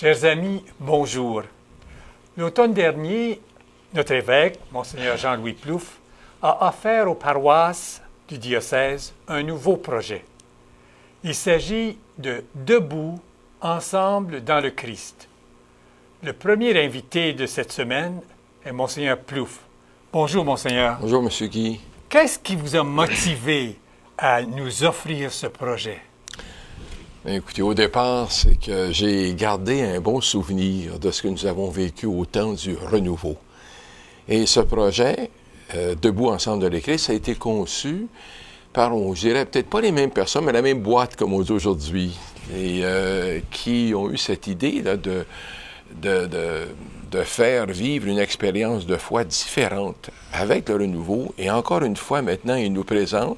Chers amis, bonjour. L'automne dernier, notre évêque, Monseigneur Jean-Louis Plouffe, a offert aux paroisses du diocèse un nouveau projet. Il s'agit de Debout, ensemble dans le Christ. Le premier invité de cette semaine est Monseigneur Plouffe. Bonjour, Monseigneur. Bonjour, M. Guy. Qu'est-ce qui vous a motivé à nous offrir ce projet? Bien, écoutez, au départ, c'est que j'ai gardé un bon souvenir de ce que nous avons vécu au temps du renouveau. Et ce projet, Debout ensemble dans le Christ, a été conçu par, je dirais, peut-être pas les mêmes personnes, mais la même boîte, comme on dit aujourd'hui, et qui ont eu cette idée là, de faire vivre une expérience de foi différente avec le renouveau. Et encore une fois, maintenant, ils nous présentent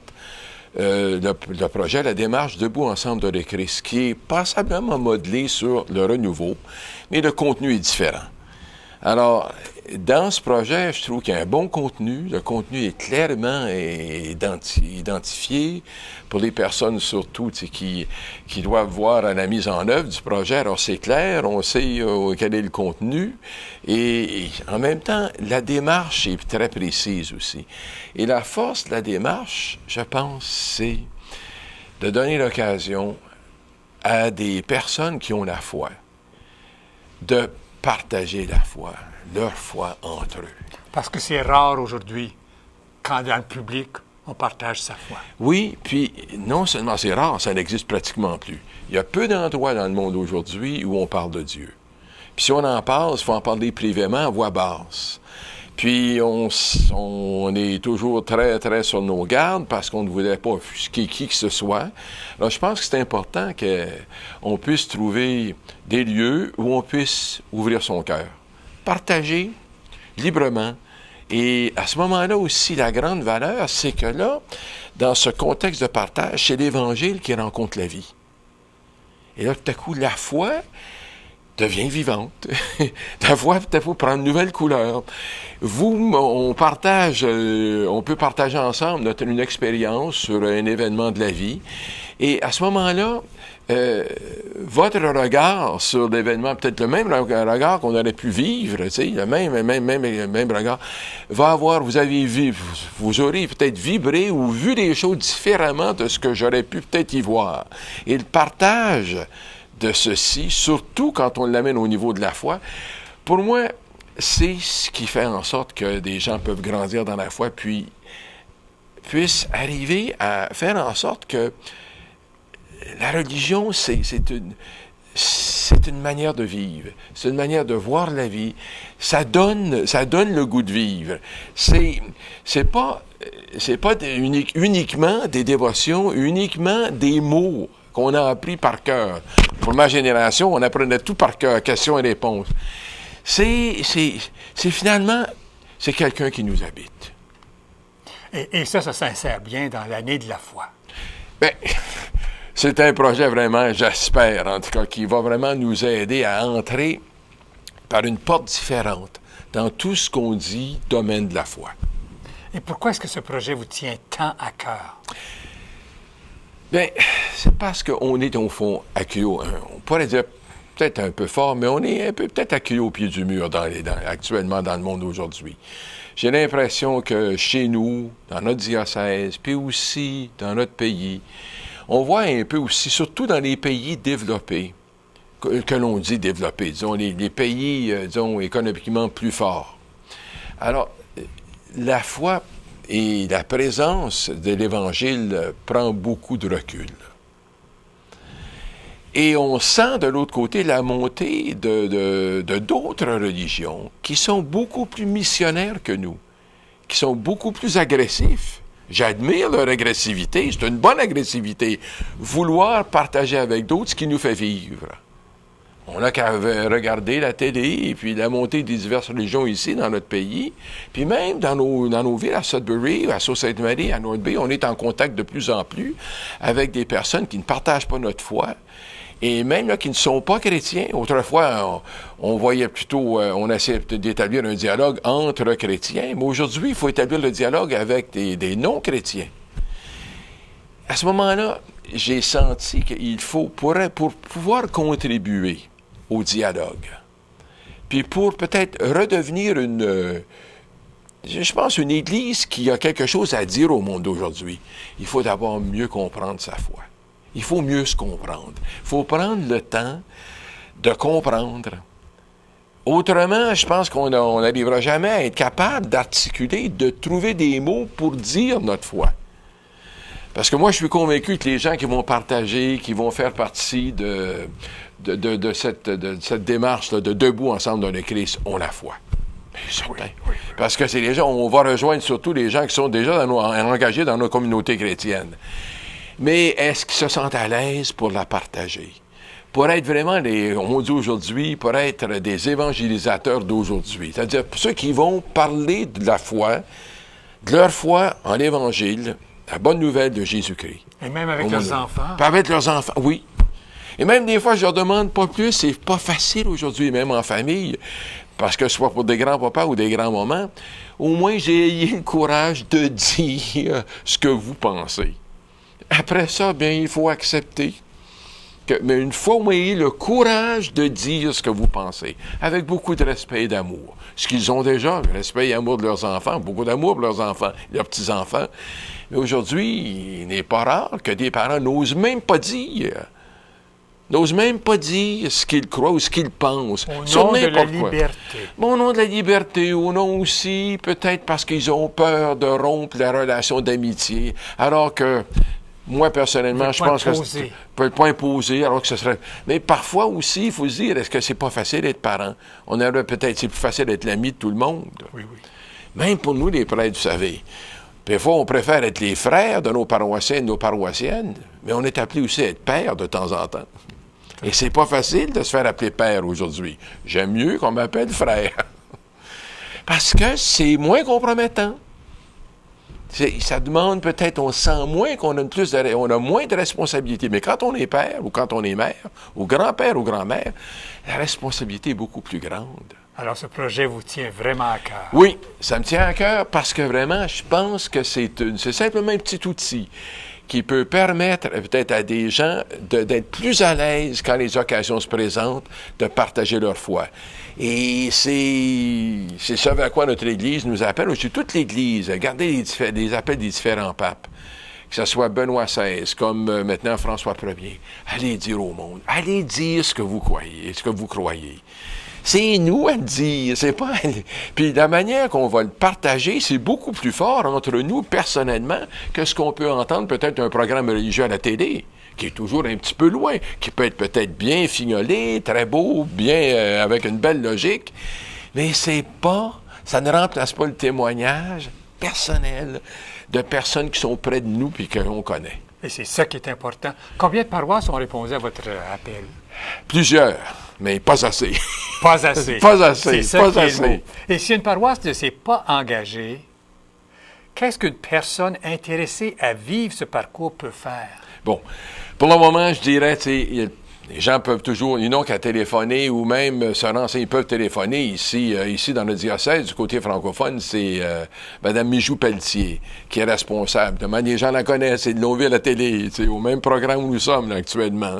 le projet, la démarche Debout ensemble dans le Christ, qui est passablement modelé sur le renouveau, mais le contenu est différent. Alors, dans ce projet, je trouve qu'il y a un bon contenu. Le contenu est clairement identifié pour les personnes surtout qui doivent voir la mise en œuvre du projet. Alors, c'est clair, on sait quel est le contenu. Et en même temps, la démarche est très précise aussi. Et la force de la démarche, je pense, c'est de donner l'occasion à des personnes qui ont la foi de partager la foi, leur foi entre eux. Parce que c'est rare aujourd'hui, quand dans le public, on partage sa foi. Oui, puis non seulement c'est rare, ça n'existe pratiquement plus. Il y a peu d'endroits dans le monde aujourd'hui où on parle de Dieu. Puis si on en parle, il faut en parler privément à voix basse. Puis on est toujours très, très sur nos gardes parce qu'on ne voudrait pas offusquer qui que ce soit. Alors, je pense que c'est important qu'on puisse trouver des lieux où on puisse ouvrir son cœur, partager librement. Et à ce moment-là aussi, la grande valeur, c'est que là, dans ce contexte de partage, c'est l'Évangile qui rencontre la vie. Et là, tout à coup, la foi devient vivante. La foi, peut-être, prend une nouvelle couleur. On peut partager ensemble une expérience sur un événement de la vie. Et à ce moment-là, votre regard sur l'événement, peut-être le même regard qu'on aurait pu vivre, tu sais, le même regard, vous aurez peut-être vibré ou vu les choses différemment de ce que j'aurais pu peut-être y voir. Et le partage de ceci, surtout quand on l'amène au niveau de la foi, pour moi, c'est ce qui fait en sorte que des gens peuvent grandir dans la foi, puis puissent arriver à faire en sorte que la religion, c'est une manière de vivre, c'est une manière de voir la vie, ça donne le goût de vivre. C'est pas uniquement des dévotions, uniquement des mots qu'on a appris par cœur. Pour ma génération, on apprenait tout par cœur, questions et réponses. Finalement, c'est quelqu'un qui nous habite. Et ça s'insère bien dans l'année de la foi. Bien, c'est un projet vraiment, j'espère, en tout cas, qui va vraiment nous aider à entrer par une porte différente dans tout ce qu'on dit domaine de la foi. Et pourquoi est-ce que ce projet vous tient tant à cœur? Bien, c'est parce qu'on est, au fond, accueilli, on pourrait dire peut-être un peu fort, mais on est un peu peut-être accueilli au pied du mur actuellement dans le monde aujourd'hui. J'ai l'impression que chez nous, dans notre diocèse, puis aussi dans notre pays, on voit un peu aussi, surtout dans les pays développés, que l'on dit développés, disons, les pays, disons, économiquement plus forts. Alors, la foi et la présence de l'Évangile prend beaucoup de recul. Et on sent de l'autre côté la montée de d'autres religions qui sont beaucoup plus missionnaires que nous, qui sont beaucoup plus agressifs. J'admire leur agressivité, c'est une bonne agressivité. Vouloir partager avec d'autres ce qui nous fait vivre. On n'a qu'à regarder la télé et puis la montée des diverses religions ici dans notre pays. Puis même dans nos villes, à Sudbury, à Sault-Sainte-Marie, à North Bay, on est en contact de plus en plus avec des personnes qui ne partagent pas notre foi et même là, qui ne sont pas chrétiens. Autrefois, on voyait plutôt, on essayait d'établir un dialogue entre chrétiens, mais aujourd'hui, il faut établir le dialogue avec des non-chrétiens. À ce moment-là, j'ai senti qu'il faut, pour pouvoir contribuer au dialogue. Puis pour peut-être redevenir je pense, une Église qui a quelque chose à dire au monde d'aujourd'hui, il faut d'abord mieux comprendre sa foi. Il faut mieux se comprendre. Il faut prendre le temps de comprendre. Autrement, je pense qu'on n'arrivera jamais à être capable d'articuler, de trouver des mots pour dire notre foi. Parce que moi, je suis convaincu que les gens qui vont partager, qui vont faire partie de cette démarche-là, de debout ensemble dans le Christ, ont la foi. Certain. Oui. Parce que c'est les gens, on va rejoindre surtout les gens qui sont déjà engagés dans nos communautés chrétiennes. Mais est-ce qu'ils se sentent à l'aise pour la partager? Pour être vraiment, on dit aujourd'hui, pour être des évangélisateurs d'aujourd'hui. C'est-à-dire pour ceux qui vont parler de la foi, de leur foi en l'Évangile, la bonne nouvelle de Jésus-Christ. Et même avec leurs enfants. Avec leurs enfants, oui. Et même des fois, je leur demande pas plus, c'est pas facile aujourd'hui, même en famille, parce que soit pour des grands-papas ou des grands-mamans, au moins j'ai ayé le courage de dire ce que vous pensez. Après ça, bien, il faut accepter. Mais une fois vous ayez le courage de dire ce que vous pensez, avec beaucoup de respect et d'amour. Ce qu'ils ont déjà, le respect et amour de leurs enfants, beaucoup d'amour pour leurs enfants, leurs petits-enfants. Mais aujourd'hui, il n'est pas rare que des parents n'osent même pas dire ce qu'ils croient ou ce qu'ils pensent. Au nom de la liberté. Au nom de la liberté, au nom aussi, peut-être parce qu'ils ont peur de rompre la relation d'amitié, alors que moi, personnellement, je pense que c'est peut pas imposer, alors que ce serait... Mais parfois aussi, il faut se dire, est-ce que c'est pas facile d'être parent? On aurait peut-être, c'est plus facile d'être l'ami de tout le monde. Oui, oui. Même pour nous, les prêtres, vous savez. Des fois, on préfère être les frères de nos paroissiens et de nos paroissiennes, mais on est appelé aussi à être père de temps en temps. Et c'est pas facile de se faire appeler père aujourd'hui. J'aime mieux qu'on m'appelle frère. Parce que c'est moins compromettant. Ça demande peut-être, on sent moins qu'on a on a moins de responsabilité. Mais quand on est père ou quand on est mère, ou grand-père ou grand-mère, la responsabilité est beaucoup plus grande. Alors ce projet vous tient vraiment à cœur. Oui, ça me tient à cœur parce que vraiment, je pense que c'est simplement un petit outil qui peut permettre peut-être à des gens d'être plus à l'aise quand les occasions se présentent, de partager leur foi. Et c'est ce vers quoi notre Église nous appelle, aussi toute l'Église. Regardez les appels des différents papes, que ce soit Benoît XVI, comme maintenant François Ier. Allez dire au monde, allez dire ce que vous croyez. C'est nous à le dire, c'est pas... Puis la manière qu'on va le partager, c'est beaucoup plus fort entre nous, personnellement, que ce qu'on peut entendre peut-être un programme religieux à la télé, qui est toujours un petit peu loin, qui peut être peut-être bien fignolé, très beau, bien avec une belle logique, mais ça ne remplace pas le témoignage personnel de personnes qui sont près de nous et que l'on connaît. Et c'est ça qui est important. Combien de paroisses ont répondu à votre appel? Plusieurs, mais pas assez. Pas assez. Pas assez. C'est ça pas qui est assez. le mot. Et si une paroisse ne s'est pas engagée, qu'est-ce qu'une personne intéressée à vivre ce parcours peut faire? Bon, pour le moment, je dirais, les gens peuvent toujours, ils n'ont qu'à téléphoner ou même se renseigner, ils peuvent téléphoner ici dans le diocèse, du côté francophone, c'est Mme Mijoux-Pelletier qui est responsable. Les gens la connaissent, ils l'ont vu à la télé, au même programme où nous sommes là, actuellement,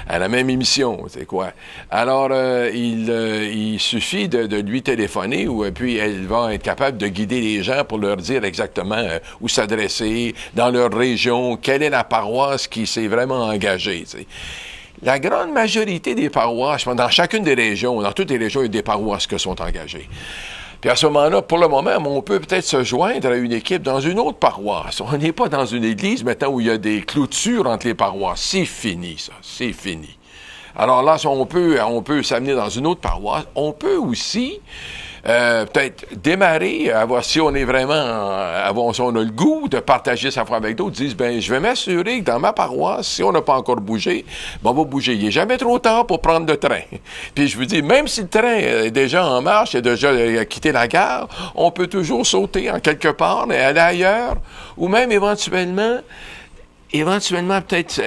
à la même émission, c'est quoi. Alors, il suffit de lui téléphoner et puis elle va être capable de guider les gens pour leur dire exactement où s'adresser, dans leur région, quelle est la paroisse qui s'est vraiment engagée, t'sais. La grande majorité des paroisses, dans chacune des régions, dans toutes les régions, il y a des paroisses qui sont engagées. Puis à ce moment-là, pour le moment, on peut peut-être se joindre à une équipe dans une autre paroisse. On n'est pas dans une église maintenant où il y a des clôtures entre les paroisses. C'est fini, ça. C'est fini. Alors là, on peut s'amener dans une autre paroisse. On peut aussi peut-être démarrer, si on est vraiment, si on a le goût de partager sa foi avec d'autres, disent, je vais m'assurer que dans ma paroisse, si on n'a pas encore bougé, on va bouger. Il n'est jamais trop tard pour prendre le train. Puis je vous dis, même si le train est déjà en marche, il a déjà quitté la gare, on peut toujours sauter en quelque part et aller ailleurs, ou même éventuellement peut-être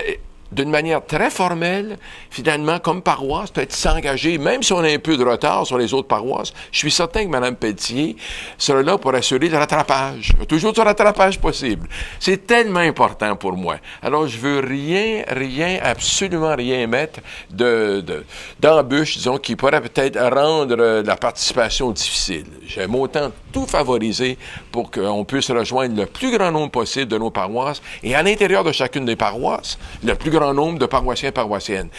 d'une manière très formelle, finalement, comme paroisse, peut-être s'engager, même si on a un peu de retard sur les autres paroisses. Je suis certain que Mme Pelletier sera là pour assurer le rattrapage. Il y a toujours du rattrapage possible. C'est tellement important pour moi. Alors, je veux absolument rien mettre d'embûches, disons, qui pourrait peut-être rendre la participation difficile. J'aime autant tout favoriser pour qu'on puisse rejoindre le plus grand nombre possible de nos paroisses et à l'intérieur de chacune des paroisses, le plus grand nombre de paroissiens et paroissiennes.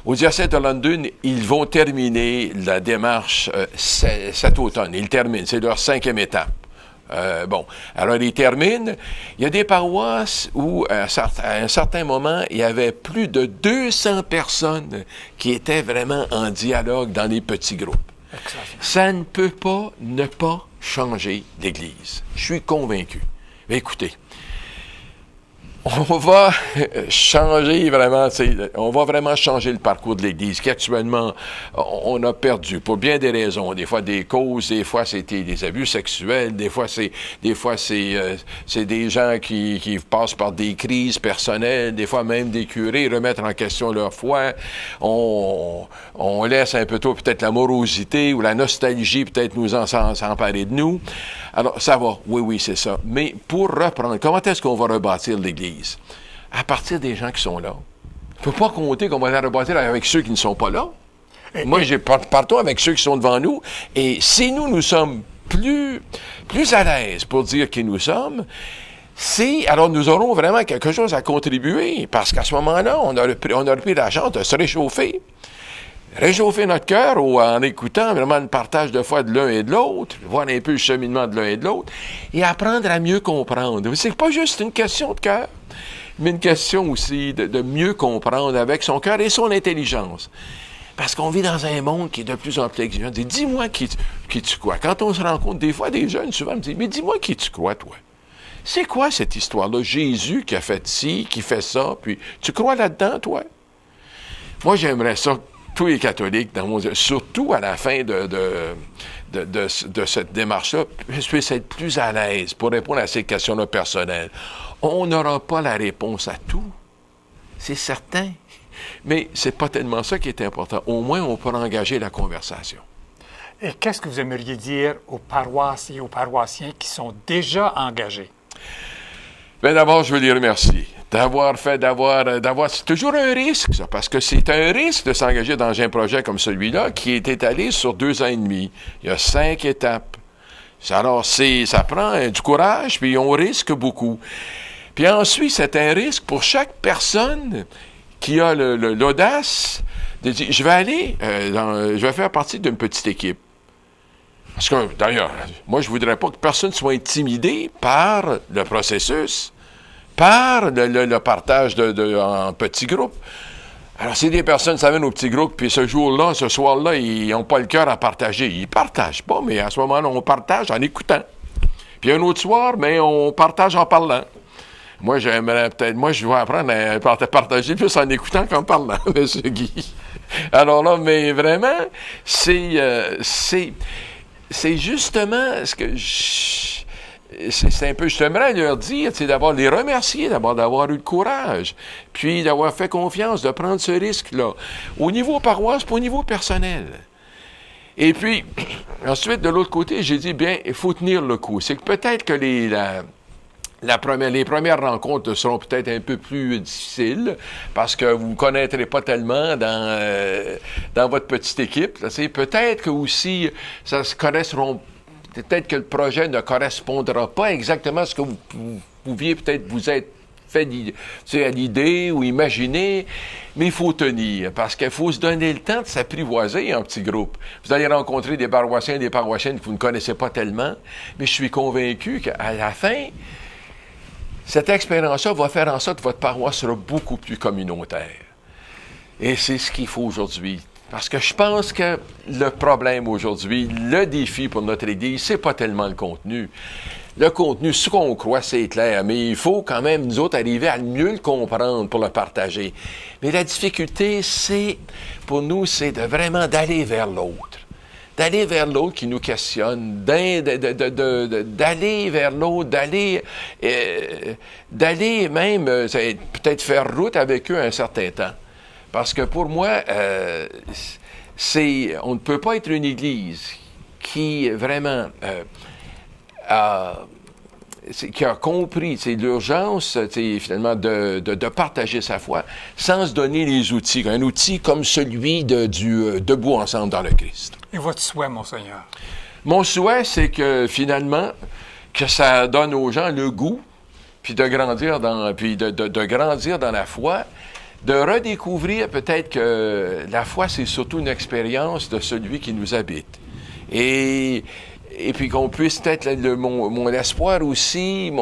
Au diocèse de London, ils vont terminer la démarche cet automne. Ils terminent, c'est leur 5e étape. Alors ils terminent. Il y a des paroisses où, à un certain moment, il y avait plus de 200 personnes qui étaient vraiment en dialogue dans les petits groupes. Ça ne peut pas ne pas changer l'Église. Je suis convaincu. Mais écoutez, on va changer vraiment, on va vraiment changer le parcours de l'Église, qui actuellement, on a perdu, pour bien des raisons. Des fois, des causes, des fois, c'était des abus sexuels, des fois, c'est des gens qui passent par des crises personnelles, des fois même des curés remettre en question leur foi. On laisse un peu tôt peut-être la morosité ou la nostalgie peut-être nous s'emparer de nous. Alors, ça va, oui, c'est ça. Mais pour reprendre, comment est-ce qu'on va rebâtir l'Église? À partir des gens qui sont là. Il ne faut pas compter qu'on va la rebâtir avec ceux qui ne sont pas là. Moi, partons avec ceux qui sont devant nous. Et si nous sommes plus à l'aise pour dire qui nous sommes, alors nous aurons vraiment quelque chose à contribuer. Parce qu'à ce moment-là, on aurait pris la chance de se réchauffer. Réchauffer notre cœur en écoutant vraiment le partage de foi de l'un et de l'autre, voir un peu le cheminement de l'un et de l'autre, et apprendre à mieux comprendre. C'est pas juste une question de cœur, mais une question aussi de mieux comprendre avec son cœur et son intelligence. Parce qu'on vit dans un monde qui est de plus en plus exigeant. Dis-moi qui tu crois. Quand on se rencontre des fois, des jeunes souvent me disent, mais dis-moi qui tu crois, toi. C'est quoi cette histoire-là? Jésus qui a fait ci, qui fait ça, puis tu crois là-dedans, toi? Moi, j'aimerais ça. Tous les catholiques, surtout à la fin de cette démarche-là, puissent être plus à l'aise pour répondre à ces questions-là personnelles. On n'aura pas la réponse à tout, c'est certain. Mais c'est pas tellement ça qui est important. Au moins, on peut engager la conversation. Et qu'est-ce que vous aimeriez dire aux paroisses et aux paroissiens qui sont déjà engagés? Bien, d'abord, je veux les remercier. C'est toujours un risque, ça, parce que c'est un risque de s'engager dans un projet comme celui-là qui est étalé sur 2 ans et demi. Il y a 5 étapes. Alors, ça prend du courage, puis on risque beaucoup. Puis ensuite, c'est un risque pour chaque personne qui a l'audace de dire, je vais faire partie d'une petite équipe. Parce que, d'ailleurs, moi, je voudrais pas que personne soit intimidé par le processus, par le partage en petits groupes. Alors, si des personnes s'amènent au petit groupe, puis ce soir-là, ils n'ont pas le cœur à partager. Ils partagent pas, mais à ce moment-là, on partage en écoutant. Puis un autre soir, mais on partage en parlant. Moi, je vais apprendre à partager plus en écoutant qu'en parlant, M. Guy. Alors là, mais vraiment, c'est justement ce que c'est un peu, j'aimerais leur dire, c'est d'abord les remercier, d'abord d'avoir eu le courage, puis d'avoir fait confiance, de prendre ce risque-là, au niveau paroisse, puis au niveau personnel. Et puis, ensuite, de l'autre côté, j'ai dit, bien, il faut tenir le coup. C'est que peut-être que les premières rencontres seront peut-être un peu plus difficiles parce que vous ne connaîtrez pas tellement dans votre petite équipe. Peut-être que aussi, ça se connaîtront. Peut-être que le projet ne correspondra pas exactement à ce que vous pouviez peut-être vous être fait à l'idée ou imaginer, mais il faut tenir, parce qu'il faut se donner le temps de s'apprivoiser en petits groupes. Vous allez rencontrer des paroissiens et des paroissiennes que vous ne connaissez pas tellement, mais je suis convaincu qu'à la fin, cette expérience-là va faire en sorte que votre paroisse sera beaucoup plus communautaire. Et c'est ce qu'il faut aujourd'hui. Parce que je pense que le problème aujourd'hui, le défi pour notre Église, c'est pas tellement le contenu. Le contenu, ce qu'on croit, c'est clair, mais il faut quand même, nous autres, arriver à mieux le comprendre pour le partager. Mais la difficulté, pour nous, c'est vraiment d'aller vers l'autre. d'aller vers l'autre qui nous questionne, d'aller vers l'autre, d'aller même peut-être faire route avec eux un certain temps. Parce que pour moi, on ne peut pas être une Église qui vraiment qui a compris l'urgence finalement de partager sa foi sans se donner les outils, un outil comme celui du Debout ensemble dans le Christ. Et votre souhait, Monseigneur? Mon souhait, c'est que finalement, que ça donne aux gens le goût, puis de grandir de grandir dans la foi, de redécouvrir peut-être que la foi, c'est surtout une expérience de celui qui nous habite. Et puis qu'on puisse peut-être, mon espoir aussi,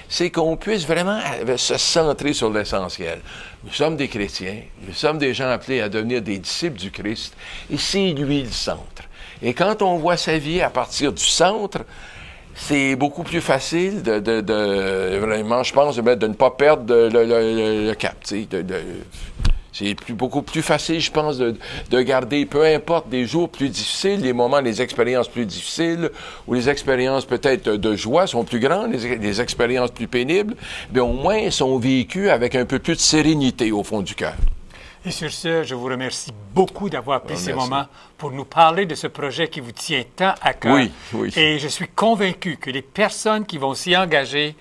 c'est qu'on puisse vraiment se centrer sur l'essentiel. Nous sommes des chrétiens, nous sommes des gens appelés à devenir des disciples du Christ, et c'est lui le centre. Et quand on voit sa vie à partir du centre, c'est beaucoup plus facile vraiment, je pense, de ne pas perdre le cap. C'est beaucoup plus facile, je pense, de garder, peu importe, des jours plus difficiles, les moments, les expériences plus difficiles, ou les expériences peut-être de joie sont plus grandes, les expériences plus pénibles, mais au moins elles sont vécues avec un peu plus de sérénité au fond du cœur. Et sur ce, je vous remercie beaucoup d'avoir pris ces moments pour nous parler de ce projet qui vous tient tant à cœur. Oui, oui. Et je suis convaincu que les personnes qui vont s'y engager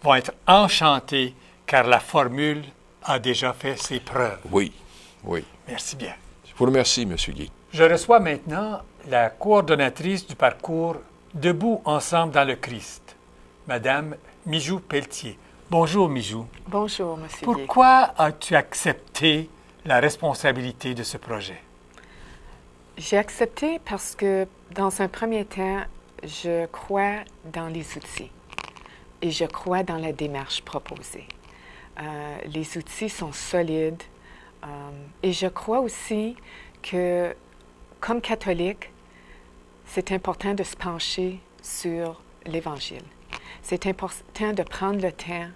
vont être enchantées, car la formule a déjà fait ses preuves. Oui, oui. Merci bien. Je vous remercie, M. Guy. Je reçois maintenant la coordonnatrice du parcours Debout ensemble dans le Christ, Madame Mijou Pelletier. Bonjour, Mijou. Bonjour, M. Guy. Pourquoi as-tu accepté la responsabilité de ce projet? J'ai accepté parce que, dans un premier temps, je crois dans les outils et je crois dans la démarche proposée. Les outils sont solides et je crois aussi que, comme catholique, c'est important de se pencher sur l'Évangile. C'est important de prendre le temps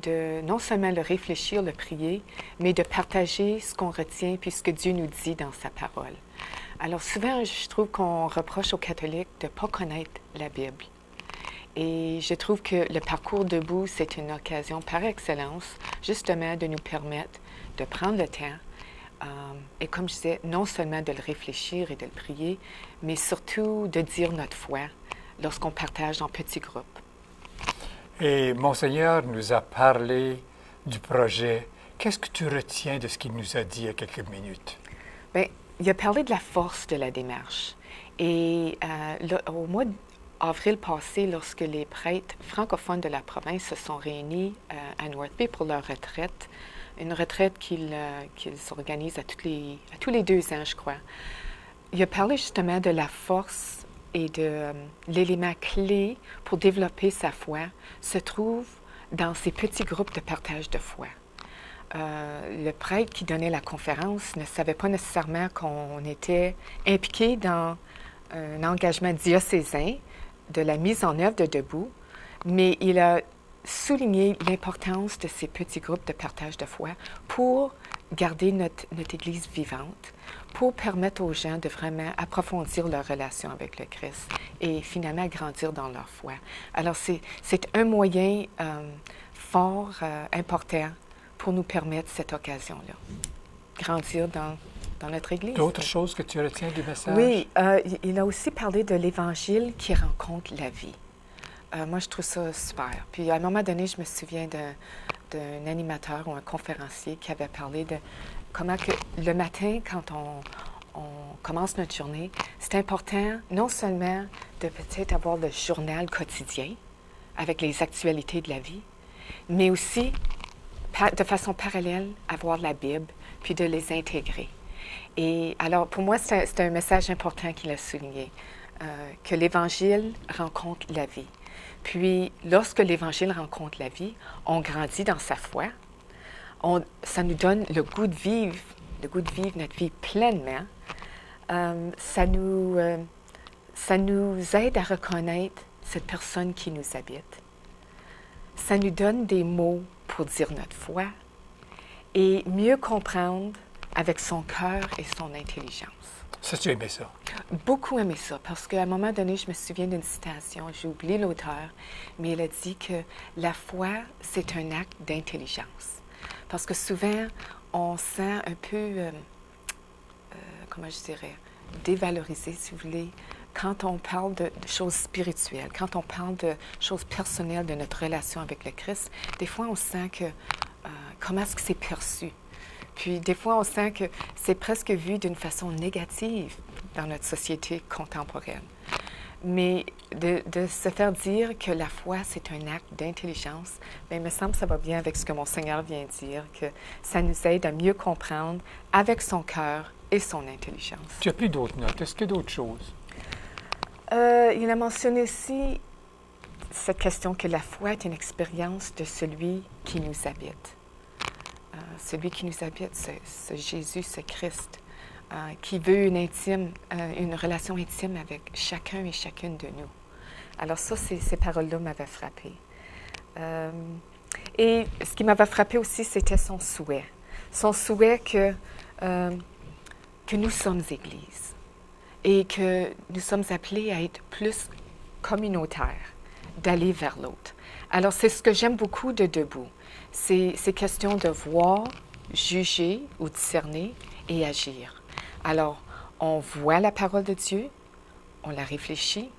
de non seulement le réfléchir, le prier, mais de partager ce qu'on retient puis ce que Dieu nous dit dans sa parole. Alors souvent, je trouve qu'on reproche aux catholiques de ne pas connaître la Bible. Et je trouve que le parcours debout, c'est une occasion par excellence, justement, de nous permettre de prendre le temps et, comme je disais, non seulement de le réfléchir et de le prier, mais surtout de dire notre foi lorsqu'on partage en petits groupes. Et Monseigneur nous a parlé du projet. Qu'est-ce que tu retiens de ce qu'il nous a dit il y a quelques minutes? Bien, il a parlé de la force de la démarche. Et au mois d'avril passé, lorsque les prêtres francophones de la province se sont réunis à Northby pour leur retraite, une retraite qu'ils organisent à tous les 2 ans, je crois, il a parlé justement de la force et de l'élément clé pour développer sa foi se trouve dans ces petits groupes de partage de foi. Le prêtre qui donnait la conférence ne savait pas nécessairement qu'on était impliqué dans un engagement diocésain de la mise en œuvre de Debout, mais il a souligné l'importance de ces petits groupes de partage de foi pour garder notre Église vivante, pour permettre aux gens de vraiment approfondir leur relation avec le Christ et finalement grandir dans leur foi. Alors, c'est un moyen fort, important pour nous permettre cette occasion-là, grandir dans notre Église. D'autres choses que tu retiens du message? Oui, il a aussi parlé de l'Évangile qui rencontre la vie. Moi, je trouve ça super. Puis, à un moment donné, je me souviens d'un animateur ou un conférencier qui avait parlé de comment que le matin, quand on commence notre journée, c'est important non seulement de peut-être avoir le journal quotidien avec les actualités de la vie, mais aussi, de façon parallèle, avoir la Bible, puis de les intégrer. Et alors, pour moi, c'est un message important qu'il a souligné, que l'Évangile rencontre la vie. Puis, lorsque l'Évangile rencontre la vie, on grandit dans sa foi. Ça nous donne le goût de vivre notre vie pleinement. Ça nous aide à reconnaître cette personne qui nous habite. Ça nous donne des mots pour dire notre foi et mieux comprendre avec son cœur et son intelligence. Ça, tu aimais ça. Beaucoup aimé ça, parce qu'à un moment donné, je me souviens d'une citation, j'ai oublié l'auteur, mais elle a dit que la foi, c'est un acte d'intelligence. Parce que souvent, on sent un peu, comment je dirais, dévalorisé, si vous voulez, quand on parle de choses spirituelles, quand on parle de choses personnelles de notre relation avec le Christ. Des fois, on sent que, comment est-ce que c'est perçu? Puis des fois, on sent que c'est presque vu d'une façon négative dans notre société contemporaine. Mais de se faire dire que la foi, c'est un acte d'intelligence, bien, il me semble que ça va bien avec ce que mon Seigneur vient de dire, que ça nous aide à mieux comprendre avec son cœur et son intelligence. Tu as pris d'autres notes. Est-ce qu'il y a d'autres choses? Il a mentionné aussi cette question que la foi est une expérience de celui qui nous habite. Celui qui nous habite, ce Jésus, ce Christ, qui veut une relation intime avec chacun et chacune de nous. Alors ça, ces paroles-là m'avaient frappée. Et ce qui m'avait frappée aussi, c'était son souhait. Son souhait que nous sommes Église et que nous sommes appelés à être plus communautaires, d'aller vers l'autre. Alors, c'est ce que j'aime beaucoup de Debout. C'est question de voir, juger ou discerner et agir. Alors, on voit la parole de Dieu, on la réfléchit.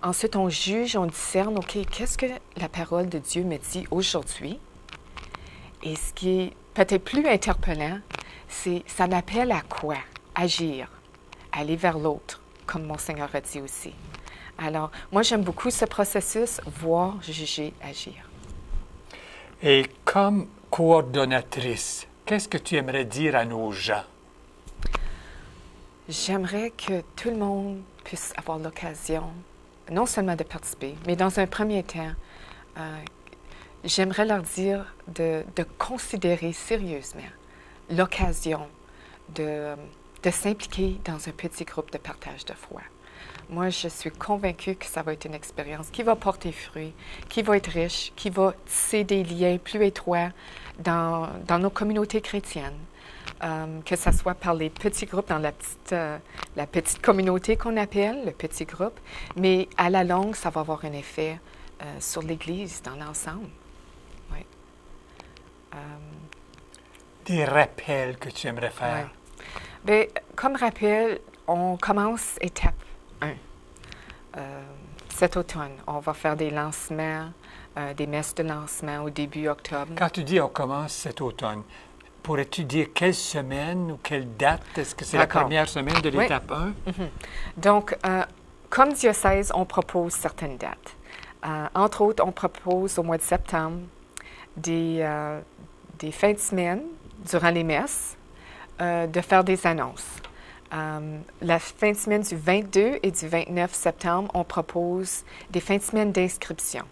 Ensuite, on juge, on discerne, OK, qu'est-ce que la parole de Dieu me dit aujourd'hui? Et ce qui est peut-être plus interpellant, c'est ça m'appelle à quoi? Agir, aller vers l'autre, comme mon Seigneur a dit aussi. Alors, moi, j'aime beaucoup ce processus, voir, juger, agir. Et comme coordonnatrice, qu'est-ce que tu aimerais dire à nos gens? J'aimerais que tout le monde puisse avoir l'occasion, non seulement de participer, mais dans un premier temps, j'aimerais leur dire de considérer sérieusement l'occasion de s'impliquer dans un petit groupe de partage de foi. Moi, je suis convaincue que ça va être une expérience qui va porter fruit, qui va être riche, qui va tisser des liens plus étroits dans nos communautés chrétiennes, que ce soit par les petits groupes dans la petite communauté qu'on appelle, le petit groupe, mais à la longue, ça va avoir un effet sur l'Église dans l'ensemble. Oui. Des rappels que tu aimerais faire? Oui. Bien, comme rappel, on commence étape 1. Cet automne, on va faire des lancements, des messes de lancement au début octobre. Quand tu dis on commence cet automne, pourrais-tu dire quelle semaine ou quelle date? Est-ce que c'est la première semaine de l'étape 1? Mm-hmm. Donc, comme diocèse, on propose certaines dates. Entre autres, on propose au mois de septembre des fins de semaine, durant les messes, de faire des annonces. La fin de semaine du 22 et du 29 septembre, on propose des fins de semaine d'inscription.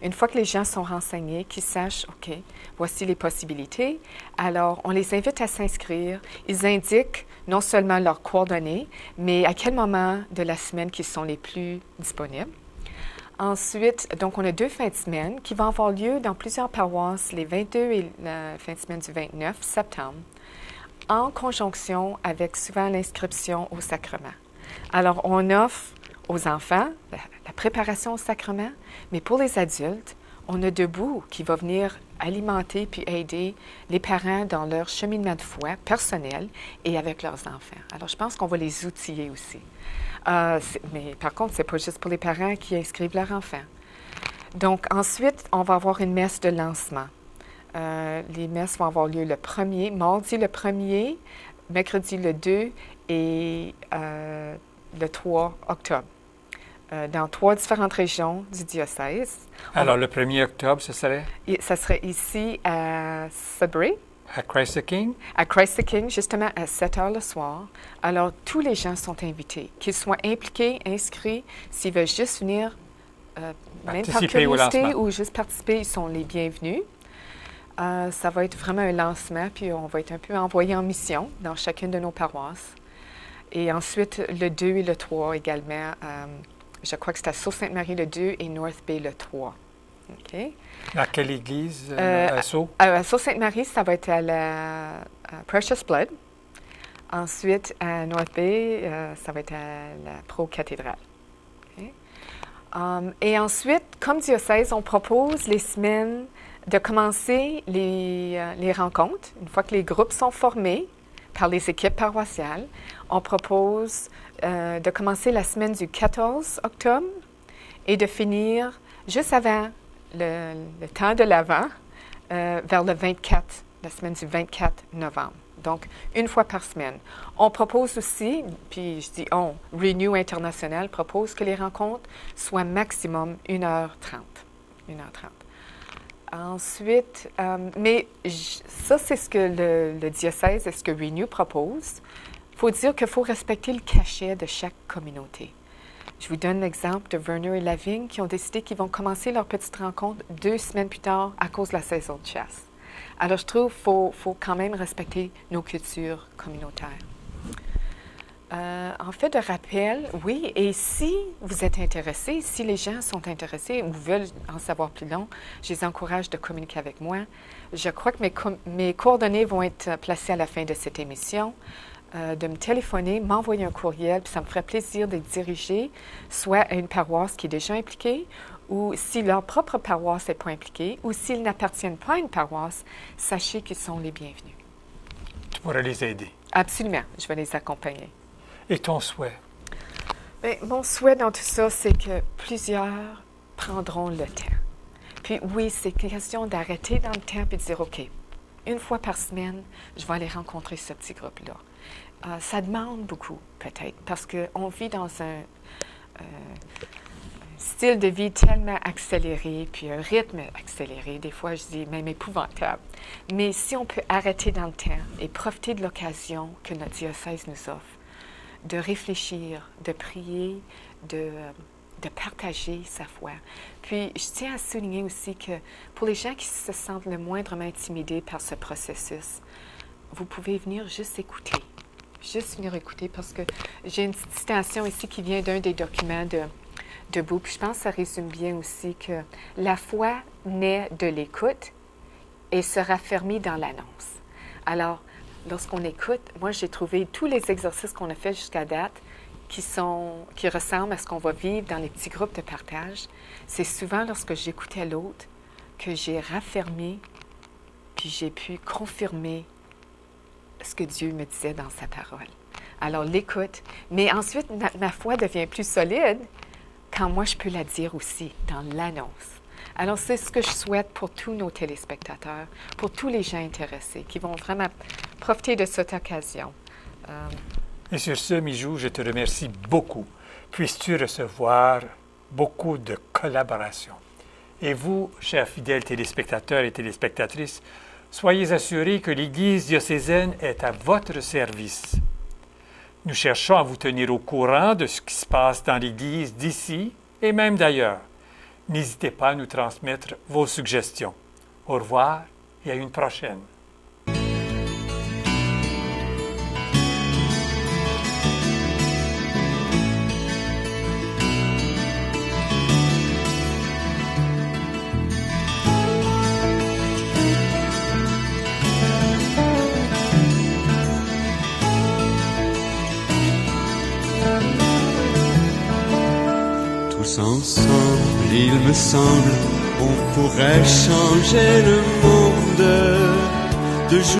Une fois que les gens sont renseignés, qu'ils sachent, OK, voici les possibilités, alors on les invite à s'inscrire. Ils indiquent non seulement leurs coordonnées, mais à quel moment de la semaine qu'ils sont les plus disponibles. Ensuite, donc, on a 2 fins de semaine qui vont avoir lieu dans plusieurs paroisses, les 22 et la fin de semaine du 29 septembre, en conjonction avec souvent l'inscription au sacrement. Alors, on offre aux enfants la préparation au sacrement, mais pour les adultes, on a Debout qui va venir alimenter puis aider les parents dans leur cheminement de foi personnel et avec leurs enfants. Alors, je pense qu'on va les outiller aussi. Mais par contre, ce n'est pas juste pour les parents qui inscrivent leurs enfants. Donc, ensuite, on va avoir une messe de lancement. Les messes vont avoir lieu mardi le 1er, mercredi le 2 et le 3 octobre. Dans 3 différentes régions du diocèse. Alors, le 1er octobre, ce serait? Ça serait ici à Sudbury. À Christ the King? À Christ the King, justement, à 7 heures le soir. Alors, tous les gens sont invités, qu'ils soient impliqués, inscrits, s'ils veulent juste venir, même par curiosité ou juste participer, ils sont les bienvenus. Ça va être vraiment un lancement, puis on va être un peu envoyé en mission dans chacune de nos paroisses. Et ensuite, le 2 et le 3 également, je crois que c'est à Sault-Sainte-Marie le 2 et North Bay le 3. OK? À quelle église, à Sault? À Sault-Sainte-Marie, ça va être à la Precious Blood. Ensuite, à North Bay, ça va être à la Pro-Cathédrale. Okay? Et ensuite, comme diocèse, on propose les semaines de commencer les rencontres. Une fois que les groupes sont formés par les équipes paroissiales, on propose de commencer la semaine du 14 octobre et de finir juste avant le temps de l'Avent, vers le 24, la semaine du 24 novembre. Donc, une fois par semaine. On propose aussi, puis je dis on, Renew International propose que les rencontres soient maximum 1h30. 1h30. Ensuite, ça, c'est ce que le diocèse et ce que Renew propose. Il faut dire qu'il faut respecter le cachet de chaque communauté. Je vous donne l'exemple de Werner et Lavigne qui ont décidé qu'ils vont commencer leur petite rencontre 2 semaines plus tard à cause de la saison de chasse. Alors, je trouve qu'il faut quand même respecter nos cultures communautaires. En fait de rappel, oui, et si vous êtes intéressés, si les gens sont intéressés ou veulent en savoir plus long, je les encourage de communiquer avec moi. Je crois que mes coordonnées vont être placées à la fin de cette émission. De me téléphoner, m'envoyer un courriel, puis ça me ferait plaisir d'être dirigé soit à une paroisse qui est déjà impliquée, ou si leur propre paroisse n'est pas impliquée, ou s'ils n'appartiennent pas à une paroisse, sachez qu'ils sont les bienvenus. Tu pourrais les aider. Absolument, je vais les accompagner. Et ton souhait? Bien, mon souhait dans tout ça, c'est que plusieurs prendront le temps. Puis oui, c'est question d'arrêter dans le temps et de dire, OK, une fois par semaine, je vais aller rencontrer ce petit groupe-là. Ça demande beaucoup, peut-être, parce qu'on vit dans un style de vie tellement accéléré, puis un rythme accéléré, des fois je dis même épouvantable. Mais si on peut arrêter dans le temps et profiter de l'occasion que notre diocèse nous offre, de réfléchir, de prier, de partager sa foi. Puis, je tiens à souligner aussi que pour les gens qui se sentent le moindrement intimidés par ce processus, vous pouvez venir juste écouter. Juste venir écouter parce que j'ai une petite citation ici qui vient d'un des documents de Bou. Puis je pense que ça résume bien aussi que la foi naît de l'écoute et se raffermit dans l'annonce. Alors, lorsqu'on écoute, moi j'ai trouvé tous les exercices qu'on a fait jusqu'à date qui ressemblent à ce qu'on va vivre dans les petits groupes de partage. C'est souvent lorsque j'écoutais l'autre que j'ai raffermi puis j'ai pu confirmer ce que Dieu me disait dans sa parole. Alors, l'écoute. Mais ensuite, ma foi devient plus solide quand moi, je peux la dire aussi dans l'annonce. Alors, c'est ce que je souhaite pour tous nos téléspectateurs, pour tous les gens intéressés qui vont vraiment profiter de cette occasion. Et sur ce, Mijou, je te remercie beaucoup. Puisses-tu recevoir beaucoup de collaboration. Et vous, chers fidèles téléspectateurs et téléspectatrices, soyez assurés que l'Église diocésaine est à votre service. Nous cherchons à vous tenir au courant de ce qui se passe dans l'Église d'ici et même d'ailleurs. N'hésitez pas à nous transmettre vos suggestions. Au revoir et à une prochaine. Ensemble, il me semble, on pourrait changer le monde de jour.